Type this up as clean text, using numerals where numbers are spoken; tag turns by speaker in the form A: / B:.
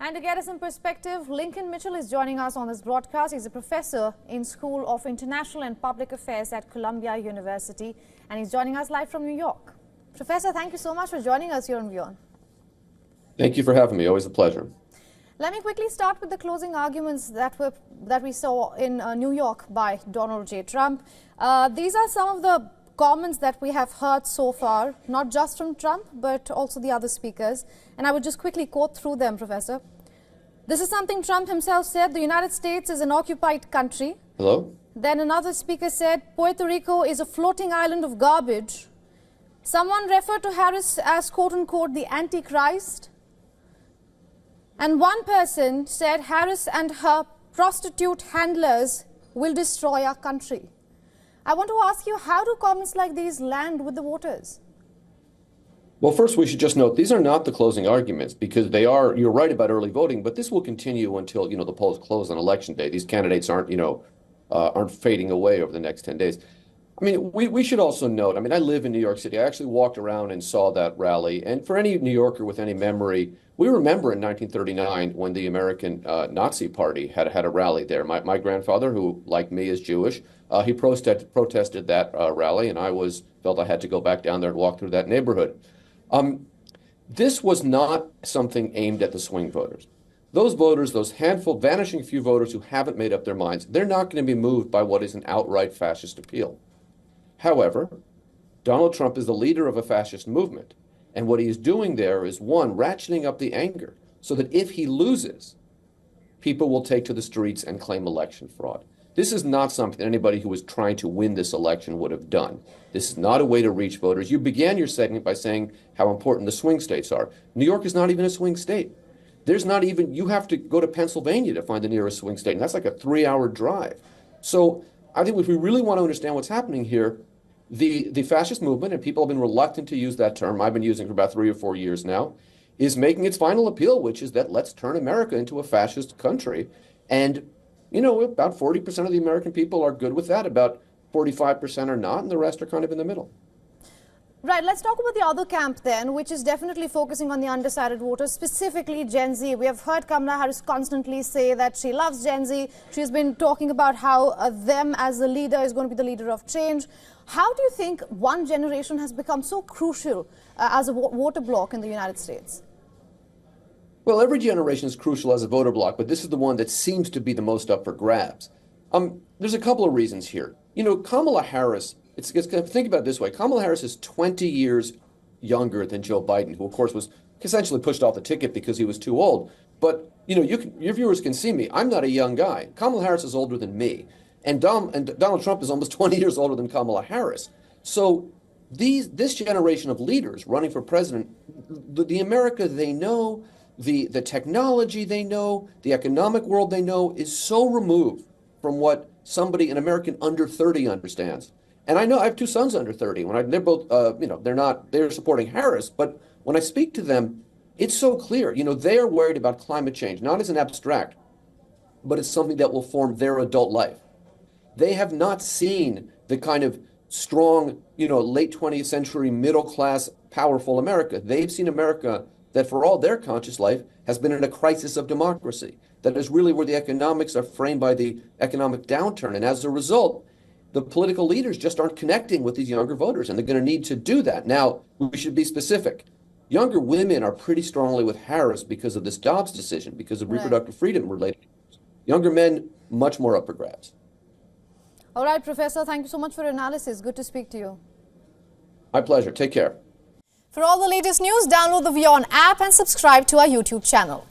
A: And to get us some perspective, Lincoln Mitchell is joining us on this broadcast. He's a professor in School of International and Public Affairs at Columbia University, and he's joining us live from New York. Professor, thank you so much for joining us here on WION.
B: Thank you for having me. Always a pleasure.
A: Let me quickly start with the closing arguments that we saw in New York by Donald J. Trump. These are some of the comments that we have heard so far, not just from Trump, but also the other speakers. And I would just quickly quote through them, Professor. This is something Trump himself said: the United States is an occupied country.
B: Hello?
A: Then another speaker said, Puerto Rico is a floating island of garbage. Someone referred to Harris as, quote unquote, the Antichrist. And one person said Harris and her prostitute handlers will destroy our country. I want to ask you, how do comments like these land with the voters?
B: Well, first, we should just note these are not the closing arguments, because they are, you're right about early voting, but this will continue until, the polls close on election day. These candidates aren't fading away over the next 10 days. I mean, we should also note, I live in New York City. I actually walked around and saw that rally. And for any New Yorker with any memory, we remember in 1939 when the American Nazi Party had a rally there. My grandfather, who, like me, is Jewish, he protested that rally, and I felt I had to go back down there and walk through that neighborhood. This was not something aimed at the swing voters. Those voters, those vanishing few voters who haven't made up their minds, they're not going to be moved by what is an outright fascist appeal. However, Donald Trump is the leader of a fascist movement. And what he is doing there is, one, ratcheting up the anger so that if he loses, people will take to the streets and claim election fraud. This is not something anybody who was trying to win this election would have done. This is not a way to reach voters. You began your segment by saying how important the swing states are. New York is not even a swing state. You have to go to Pennsylvania to find the nearest swing state, and that's like a 3-hour drive. So I think if we really want to understand what's happening here, the fascist movement, and people have been reluctant to use that term, I've been using it for about 3 or 4 years now, is making its final appeal, which is that let's turn America into a fascist country. And, about 40% of the American people are good with that, about 45% are not, and the rest are kind of in the middle.
A: Right, let's talk about the other camp then, which is definitely focusing on the undecided voters, specifically Gen Z. We have heard Kamala Harris constantly say that she loves Gen Z. She's been talking about how them as a leader is going to be the leader of change. How do you think one generation has become so crucial as a voter bloc in the United States?
B: Well, every generation is crucial as a voter bloc, but this is the one that seems to be the most up for grabs. There's a couple of reasons here. Kamala Harris, think about it this way. Kamala Harris is 20 years younger than Joe Biden, who, of course, was essentially pushed off the ticket because he was too old. But, your viewers can see me. I'm not a young guy. Kamala Harris is older than me. And Donald Trump is almost 20 years older than Kamala Harris. So this generation of leaders running for president, the America they know, the technology they know, the economic world they know is so removed from what somebody, an American under 30, understands. And I know I have 2 sons under 30. They're both, they're supporting Harris, but when I speak to them, it's so clear. They are worried about climate change, not as an abstract, but as something that will form their adult life. They have not seen the kind of strong, late 20th century, middle class, powerful America. They've seen America that for all their conscious life has been in a crisis of democracy. That is really where the economics are framed by the economic downturn. And as a result, the political leaders just aren't connecting with these younger voters, and they're going to need to do that. Now, we should be specific. Younger women are pretty strongly with Harris because of this Dobbs decision, because of reproductive freedom related. Younger men, much more up for grabs.
A: All right, Professor, thank you so much for your analysis. Good to speak to you.
B: My pleasure. Take care.
A: For all the latest news, download the WION app and subscribe to our YouTube channel.